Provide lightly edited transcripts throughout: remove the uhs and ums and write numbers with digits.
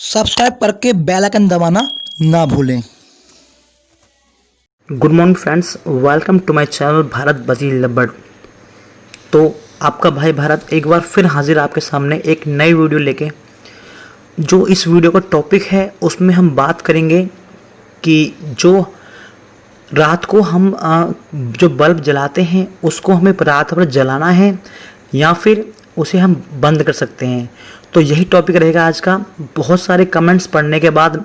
Subscribe करके bell icon दबाना ना भूलें। Good morning friends, welcome to my channel Bharat बजी लब्बड़। तो आपका भाई भारत एक बार फिर हाजिर आपके सामने एक नई वीडियो लेके। जो इस वीडियो का टॉपिक है उसमें हम बात करेंगे कि जो रात को हम जो बल्ब जलाते हैं उसको हमें रात भर जलाना है या फिर उसे हम बंद कर सकते हैं। तो यही टॉपिक रहेगा आज का। बहुत सारे कमेंट्स पढ़ने के बाद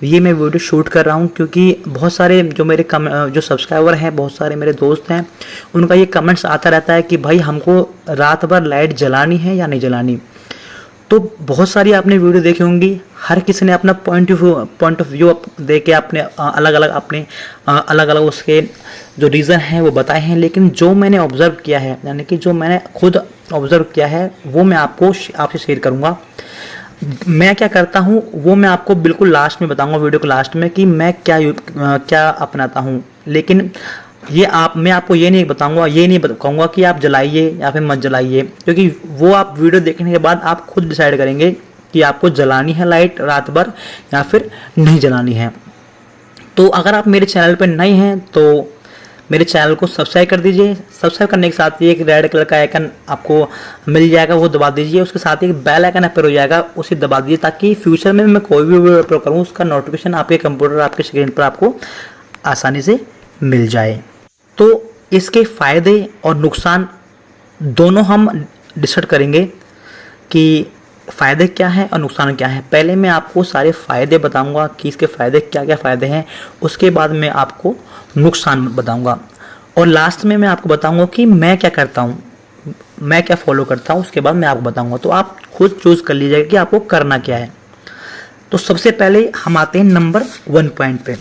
ये मैं वीडियो शूट कर रहा हूँ, क्योंकि बहुत सारे जो मेरे जो सब्सक्राइबर हैं, बहुत सारे मेरे दोस्त हैं, उनका ये कमेंट्स आता रहता है कि भाई हमको रात भर लाइट जलानी है या नहीं जलानी। तो बहुत सारी आपने वीडियो देखी होंगी, हर किसी ने अपना पॉइंट ऑफ व्यू दे के अपने अलग अलग उसके जो रीज़न हैं वो बताए हैं। लेकिन जो मैंने ऑब्ज़र्व किया है, यानी कि जो मैंने खुद ऑब्ज़र्व किया है, वो मैं आपसे शेयर करूँगा। मैं क्या करता हूँ वो मैं आपको बिल्कुल लास्ट में बताऊँगा, वीडियो के लास्ट में, कि मैं क्या अपनाता हूँ। लेकिन मैं आपको ये नहीं बताऊंगा, ये नहीं कहूँगा कि आप जलाइए या फिर मत जलाइए, क्योंकि वो आप वीडियो देखने के बाद आप खुद डिसाइड करेंगे कि आपको जलानी है लाइट रात भर या फिर नहीं जलानी है। तो अगर आप मेरे चैनल पर नए हैं तो मेरे चैनल को सब्सक्राइब कर दीजिए। सब्सक्राइब करने के साथ ही एक रेड कलर का आइकन आपको मिल जाएगा, वो दबा दीजिए। उसके साथ ही एक बेल आइकन अपेयर हो जाएगा, उसे दबा दीजिए, ताकि फ्यूचर में मैं कोई भी वीडियो अपलोड करूँ उसका नोटिफिकेशन आपके कंप्यूटर, आपके स्क्रीन पर आपको आसानी से मिल जाए। तो इसके फ़ायदे और नुकसान दोनों हम डिसाइड करेंगे कि फ़ायदे क्या हैं और नुकसान क्या है। पहले मैं आपको सारे फ़ायदे बताऊंगा कि इसके फ़ायदे क्या क्या फ़ायदे हैं, उसके बाद मैं आपको नुकसान बताऊंगा, और लास्ट में मैं आपको बताऊंगा कि मैं क्या करता हूं, मैं क्या फॉलो करता हूं, उसके बाद मैं आपको बताऊंगा। तो आप खुद चूज़ कर लीजिएगा कि आपको करना क्या है। तो सबसे पहले हम आते हैं नंबर 1 पॉइंट पे।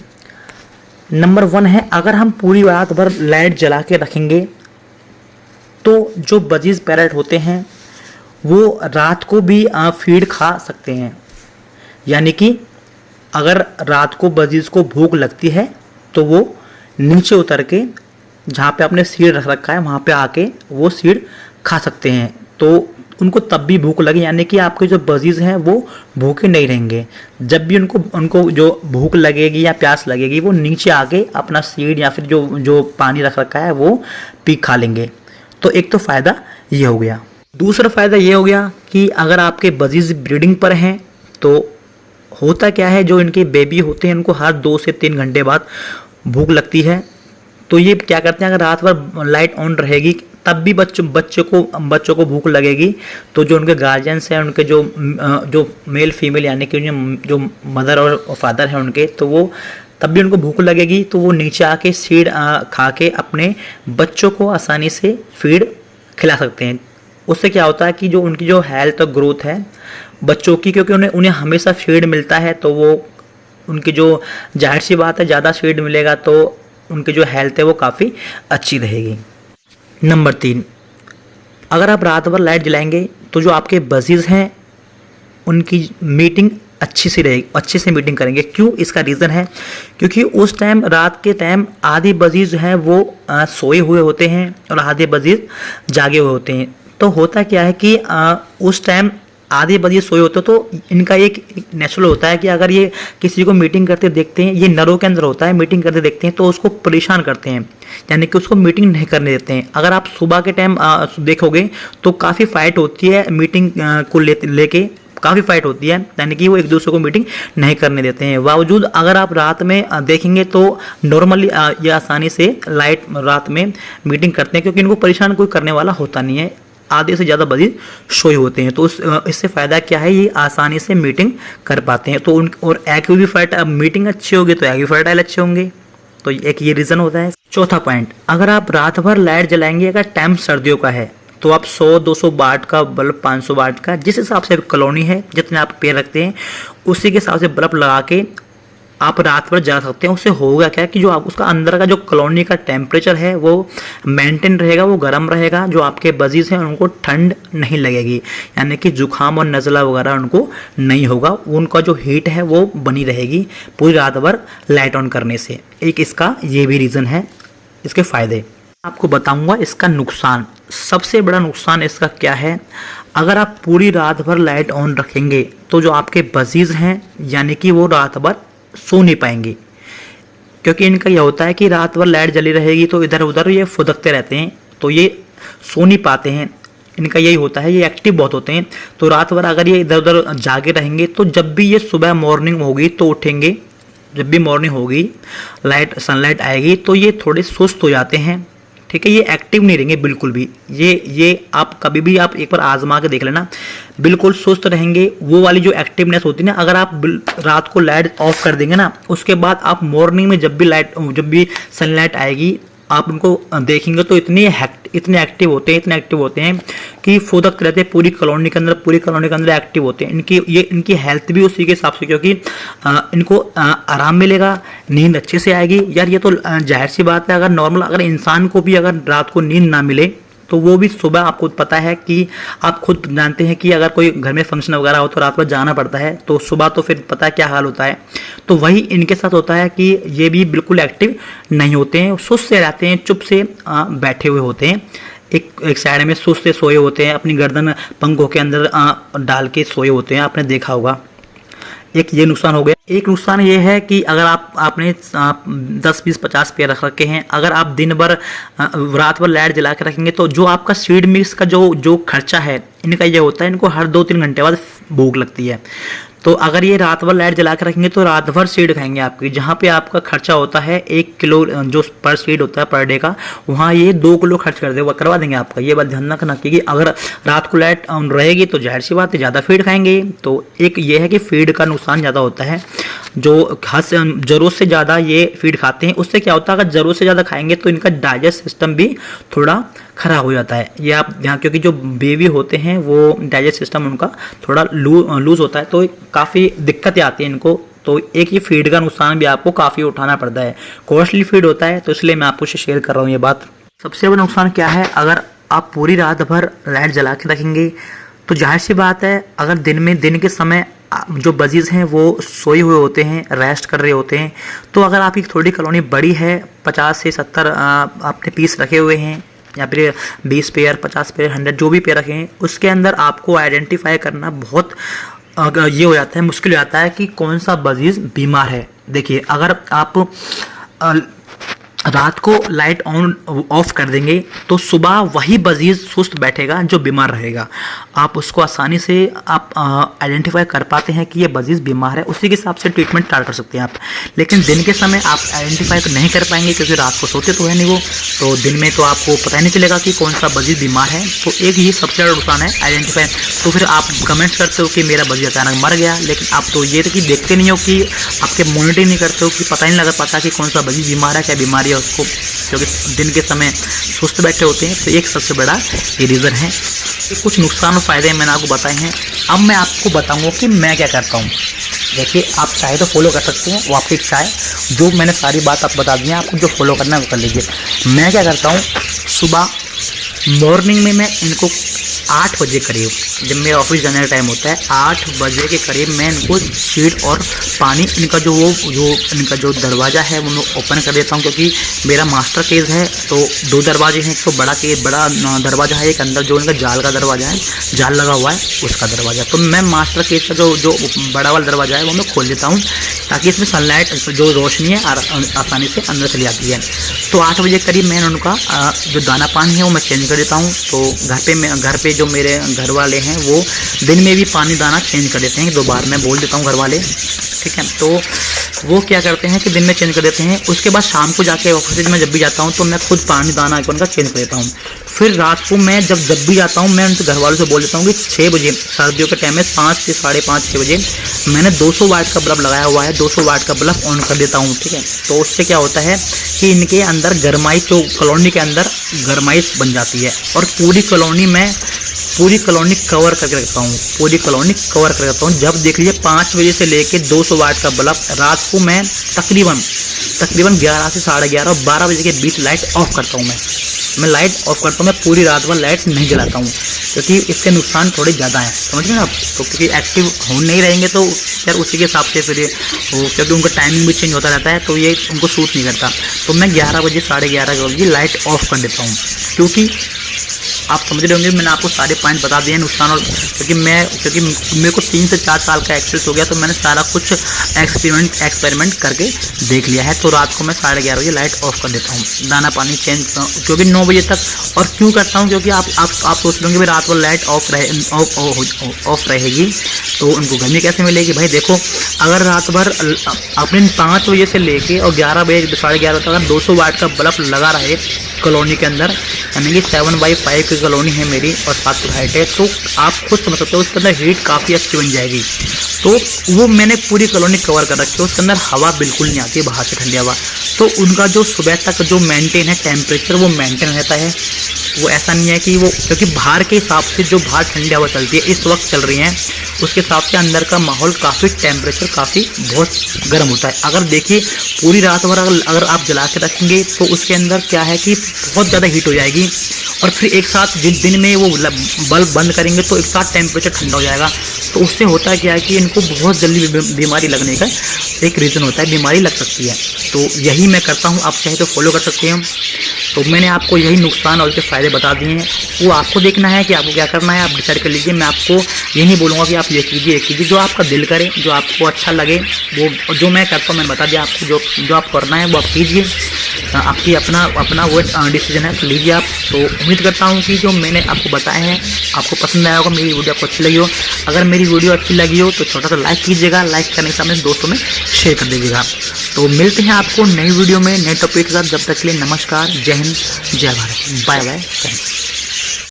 नंबर 1 है, अगर हम पूरी रात भर लाइट जला के रखेंगे तो जो बजीज पैरेट होते हैं वो रात को भी फीड खा सकते हैं। यानी कि अगर रात को बजीज को भूख लगती है तो वो नीचे उतर के जहाँ पे आपने सीड रख रखा है वहाँ पे आके वो सीड खा सकते हैं। तो उनको तब भी भूख लगे, यानी कि आपके जो बजीज हैं वो भूखे नहीं रहेंगे। जब भी उनको जो भूख लगेगी या प्यास लगेगी वो नीचे आके अपना सीड या फिर जो पानी रख रखा है वो पी खा लेंगे। तो एक तो फ़ायदा ये हो गया। दूसरा फ़ायदा ये हो गया कि अगर आपके बजीज ब्रीडिंग पर हैं तो होता क्या है, जो इनके बेबी होते हैं उनको हर 2 से 3 घंटे बाद भूख लगती है। तो ये क्या करते हैं, अगर रात भर लाइट ऑन रहेगी तब भी बच्चों को भूख लगेगी। तो जो उनके गार्जियंस हैं, उनके जो मेल फीमेल यानी कि जो मदर और फादर हैं उनके, तो वो तब भी उनको भूख लगेगी तो वो नीचे आके सीड खा के अपने बच्चों को आसानी से फीड खिला सकते हैं। उससे क्या होता है कि जो उनकी जो हेल्थ और ग्रोथ है बच्चों की, क्योंकि उन्हें हमेशा फीड मिलता है, तो वो उनकी जो जाहिर सी बात है ज़्यादा फीड मिलेगा तो उनकी जो हेल्थ है वो काफ़ी अच्छी रहेगी। नंबर 3, अगर आप रात भर लाइट जलाएंगे तो जो आपके बजीज हैं उनकी मीटिंग अच्छी से मीटिंग करेंगे। क्यों? इसका रीज़न है क्योंकि उस टाइम, रात के टाइम, आधे बजीज जो हैं वो सोए हुए होते हैं और आधे बजीज जागे हुए होते हैं। तो होता क्या है कि उस टाइम आधे बजे सोए होते तो इनका एक नेचुरल होता है कि अगर ये किसी को मीटिंग करते देखते हैं, ये नरों के अंदर होता है, मीटिंग करते देखते हैं तो उसको परेशान करते हैं, यानी कि उसको मीटिंग नहीं करने देते हैं। अगर आप सुबह के टाइम देखोगे तो काफ़ी फाइट होती है मीटिंग को लेके काफ़ी फाइट होती है, यानी कि वो एक दूसरे को मीटिंग नहीं करने देते हैं। बावजूद अगर आप रात में देखेंगे तो नॉर्मली ये आसानी से लाइट रात में मीटिंग करते हैं, क्योंकि इनको परेशान कोई करने वाला होता नहीं है। आधे से ज़्यादा बजीज सोए होते हैं, तो इससे फ़ायदा क्या है, ये आसानी से मीटिंग कर पाते हैं। तो और एग भी फर्टाइल, मीटिंग अच्छी होगी तो एग भी फर्टाइल अच्छे होंगे। तो एक ये रीज़न होता है। चौथा पॉइंट, अगर आप रात भर लाइट जलाएंगे, अगर टाइम सर्दियों का है तो आप 100-200 वाट का बल्ब, 500 वाट का, जिस हिसाब से कॉलोनी है, जितने आप पेड़ रखते हैं उसी के हिसाब से बल्ब लगा के आप रात भर जला सकते हैं। उससे होगा क्या कि जो आप उसका अंदर का जो कॉलोनी का टेम्परेचर है वो मेंटेन रहेगा, वो गर्म रहेगा। जो आपके बजीज हैं उनको ठंड नहीं लगेगी, यानी कि जुकाम और नज़ला वगैरह उनको नहीं होगा। उनका जो हीट है वो बनी रहेगी पूरी रात भर लाइट ऑन करने से। एक इसका ये भी रीज़न है, इसके फ़ायदे। आपको बताऊंगा इसका नुकसान। सबसे बड़ा नुकसान इसका क्या है, अगर आप पूरी रात भर लाइट ऑन रखेंगे तो जो आपके बजीज हैं यानी कि वो रात भर सो नहीं पाएंगे, क्योंकि इनका यह होता है कि रात भर लाइट जली रहेगी तो इधर उधर ये फुदकते रहते हैं, तो ये सो नहीं पाते हैं। इनका यही होता है, ये एक्टिव बहुत होते हैं। तो रात भर अगर ये इधर उधर जागे रहेंगे तो जब भी ये सुबह मॉर्निंग होगी तो उठेंगे, जब भी मॉर्निंग होगी सनलाइट आएगी तो ये थोड़े सुस्त हो जाते हैं, ठीक है। ये एक्टिव नहीं रहेंगे बिल्कुल भी। ये आप कभी भी आप एक बार आजमा के देख लेना, बिल्कुल सुस्त रहेंगे। वो वाली जो एक्टिवनेस होती है ना, अगर आप रात को लाइट ऑफ कर देंगे ना, उसके बाद आप मॉर्निंग में जब भी सनलाइट आएगी आप उनको देखेंगे तो इतने एक्टिव होते हैं कि फुदकते रहते हैं पूरी कॉलोनी के अंदर एक्टिव होते हैं। इनकी हेल्थ भी उसी के हिसाब से, क्योंकि इनको आराम मिलेगा, नींद अच्छे से आएगी। यार ये तो जाहिर सी बात है, अगर इंसान को भी अगर रात को नींद ना मिले तो वो भी सुबह, आपको पता है कि आप खुद जानते हैं कि अगर कोई घर में फंक्शन वगैरह हो तो रात भर जाना पड़ता है, तो सुबह तो फिर पता है क्या हाल होता है। तो वही इनके साथ होता है कि ये भी बिल्कुल एक्टिव नहीं होते हैं, सुस्त से रहते हैं, चुप से बैठे हुए होते हैं, एक साइड में सुस्त से सोए होते हैं, अपनी गर्दन पंखों के अंदर डाल के सोए होते हैं, आपने देखा होगा। एक ये नुकसान हो गया। एक नुकसान ये है कि अगर आपने 10, 20, 50 पेड़ रख रखे हैं, अगर आप दिन भर रात भर लाइट जला के रखेंगे तो जो आपका सीड मिक्स का जो खर्चा है, इनका ये होता है, इनको हर 2-3 घंटे बाद भूख लगती है। तो अगर ये रात भर लाइट जला के रखेंगे तो रात भर सीड खाएंगे आपकी, जहाँ पे आपका खर्चा होता है 1 किलो जो पर सीड होता है पर डे का, वहाँ ये 2 किलो खर्च करवा देंगे आपका। ये बात ध्यान रखना कि अगर रात को लाइट ऑन रहेगी तो जाहिर सी बात है ज़्यादा फीड खाएंगे। तो एक ये है कि फीड का नुकसान ज़्यादा होता है, जो खास ज़रूरत से ज़्यादा ये फीड खाते हैं। उससे क्या होता है, अगर ज़रूरत से ज़्यादा खाएंगे तो इनका डाइजेस्ट सिस्टम भी थोड़ा खराब हो जाता है। ये आप ध्यान, क्योंकि जो बेबी होते हैं वो डाइजेस्ट सिस्टम उनका थोड़ा लूज होता है, तो काफ़ी दिक्कतें आती हैं इनको। तो एक ये फीड का नुकसान भी आपको काफ़ी उठाना पड़ता है, कॉस्टली फीड होता है, तो इसलिए मैं आपको शेयर कर रहा हूँ ये बात। सबसे बड़ा नुकसान क्या है, अगर आप पूरी रात भर लाइट जला के रखेंगे तो जाहिर सी बात है, अगर दिन के समय जो बजीज हैं वो सोए हुए होते हैं, रेस्ट कर रहे होते हैं, तो अगर आपकी थोड़ी कॉलोनी बड़ी है, 50 से 70 आपने पीस रखे हुए हैं, या फिर 20 पेयर, 50 पेयर, 100 जो भी पेयर रखे हैं, उसके अंदर आपको आइडेंटिफाई करना बहुत ये हो जाता है, मुश्किल हो जाता है कि कौन सा बजीज बीमार है। देखिए, अगर आप रात को लाइट ऑफ कर देंगे तो सुबह वही बजीज सुस्त बैठेगा जो बीमार रहेगा। आप उसको आसानी से आप आइडेंटिफाई कर पाते हैं कि ये बजीज बीमार है, उसी के हिसाब से ट्रीटमेंट स्टार्ट कर सकते हैं आप। लेकिन दिन के समय आप आइडेंटिफाई तो नहीं कर पाएंगे, क्योंकि रात को सोते तो है नहीं वो, तो दिन में तो आपको पता ही नहीं चलेगा कि कौन सा बजीज बीमार है। तो एक ही सबसे बड़ा नुकसान है आइडेंटिफाई। तो फिर आप कमेंट्स करते हो कि मेरा बजीज अचानक मर गया, लेकिन आप तो ये कि देखते नहीं हो, कि आपके मॉनिटरिंग नहीं करते हो, कि पता ही नहीं लगा पाता कि कौन सा बजीज बीमार है, क्या बीमारी है उसको, क्योंकि दिन के समय सुस्त बैठे होते हैं। तो एक सबसे बड़ा ये रीज़न है। कुछ नुकसान और फ़ायदे मैंने आपको बताए हैं। अब मैं आपको बताऊंगा कि मैं क्या करता हूँ। देखिए, आप चाहे तो फॉलो कर सकते हैं, वो आपकी इच्छा है। जो मैंने सारी बात आपको बता दी है, आपको जो फॉलो करना है वो कर लीजिए। मैं क्या करता हूँ, सुबह मॉर्निंग में मैं इनको 8 बजे करीब, जब मेरा ऑफिस जाने का टाइम होता है, 8 बजे के करीब मैं इनको सीड और पानी, इनका जो दरवाज़ा है वो मैं ओपन कर देता हूँ, क्योंकि मेरा मास्टर केज है। तो 2 दरवाजे हैं, एक तो बड़ा दरवाज़ा है, एक अंदर जो इनका जाल का दरवाज़ा है, जाल लगा हुआ है उसका दरवाज़ा। तो मैं मास्टर केज का जो बड़ा वाला दरवाज़ा है वो मैं खोल देता हूँ, ताकि इसमें सनलाइट जो रोशनी है आसानी से अंदर चली आती है। तो 8 बजे करीब मैं उनका जो दाना पानी है वो मैं चेंज कर देता हूँ। तो घर पे जो मेरे घर वाले हैं वो दिन में भी पानी दाना चेंज कर देते हैं, 2 बार मैं बोल देता हूँ घर वाले, ठीक है। तो वो क्या करते हैं कि दिन में चेंज कर देते हैं। उसके बाद शाम को जाके ऑफिस में जब भी जाता हूँ तो मैं खुद पानी दाना उनका चेंज कर देता हूँ। फिर रात को मैं जब भी जाता हूँ, मैं उनके घर वालों से बोल देता हूँ कि 6 बजे, सर्दियों के टाइम में 5 से 5:30, 6 बजे मैंने 200 वाट का बल्ब लगाया हुआ है, 200 वाट का बल्ब ऑन कर देता हूँ, ठीक है। तो उससे क्या होता है कि इनके अंदर गरमाइश, जो कॉलोनी के अंदर गरमाइश बन जाती है, और पूरी कॉलोनी कवर करके रखता हूँ, जब देख लीजिए 5 बजे से लेके 200 वाट का बल्ब रात को मैं तकरीबन 11 से 11:30 और 12 बजे के बीच लाइट ऑफ करता हूँ। मैं लाइट ऑफ करता हूँ, मैं पूरी रात भर लाइट नहीं जलाता हूँ, क्योंकि इसके नुकसान थोड़े ज़्यादा हैं, समझ रहे हैं आप। तो क्योंकि एक्टिव हो नहीं रहेंगे तो यार उसी के हिसाब से फिर वो, क्योंकि उनका टाइमिंग भी चेंज होता रहता है, तो ये उनको सूट नहीं करता। तो मैं 11 बजे, 11:30 बजे लाइट ऑफ कर देता हूँ, क्योंकि आप समझ रहे होंगे, मैंने आपको सारे पॉइंट बता दिए हैं नुकसान और क्योंकि मेरे को 3 से 4 साल का एक्सपीरियंस हो गया, तो मैंने सारा कुछ एक्सपेरिमेंट करके देख लिया है। तो रात को मैं 11:30 बजे लाइट ऑफ कर देता हूँ, दाना पानी चेंज, क्योंकि 9 बजे तक। और क्यों करता हूँ, क्योंकि आप सोच लेंगे भाई रात को लाइट ऑफ रहेगी तो उनको गर्मी कैसे मिलेगी। भाई देखो, अगर रात भर अपने 5 बजे से लेके और 11 बजे 11:30 तक अगर 200 वाट का बल्ब लगा रहे कॉलोनी के अंदर, यानी कि 7x5 की कॉलोनी है मेरी और 7 फुट हाइट है, तो आप खुद समझ सकते हो उसके अंदर हीट काफ़ी अच्छी बन जाएगी। तो वो मैंने पूरी कॉलोनी कवर कर रखी है, उसके अंदर हवा बिल्कुल नहीं आती है बाहर से ठंडी हवा। तो उनका जो सुबह तक जो मेंटेन है टेम्परेचर वो मेंटेन रहता है। वो ऐसा नहीं है कि वो, क्योंकि बाहर के हिसाब से जो बाहर ठंडी हवा चलती है इस वक्त चल रही है, उसके हिसाब से अंदर का माहौल काफ़ी टेम्परेचर काफ़ी बहुत गर्म होता है। अगर देखिए पूरी रात भर अगर आप जला के रखेंगे तो उसके अंदर क्या है कि बहुत ज़्यादा हीट हो जाएगी, और फिर एक साथ दिन में वो बल्ब बंद करेंगे तो एक साथ टेम्परेचर ठंडा हो जाएगा। तो उससे होता है क्या है कि इनको बहुत जल्दी बीमारी लगने का एक रीज़न होता है, बीमारी लग सकती है। तो यही मैं करता हूँ, आप चाहे तो फॉलो कर सकते हैं। तो मैंने आपको यही नुकसान और उसके फ़ायदे बता दिए हैं, वो आपको देखना है कि आपको क्या करना है, आप डिसाइड कर लीजिए। मैं आपको ये नहीं बोलूँगा कि आप ये कीजिए, जो आपका दिल करे, जो आपको अच्छा लगे, वो जो मैं करता हूँ मैंने बता दिया आपको। जो आप करना है वो आप कीजिए, आपकी अपना वो डिसीजन है, तो लीजिए आप। तो उम्मीद करता हूँ कि जो मैंने आपको बताया है आपको पसंद आया होगा, मेरी वीडियो आपको अच्छी लगी हो। अगर मेरी वीडियो अच्छी लगी हो तो छोटा सा लाइक कीजिएगा, लाइक करने के साथ में दोस्तों में शेयर कर दीजिएगा। तो मिलते हैं आपको नई वीडियो में नए टॉपिक के साथ। जब तक के लिए नमस्कार, जय हिंद, जय भारत, बाय बाय, थैंक्स।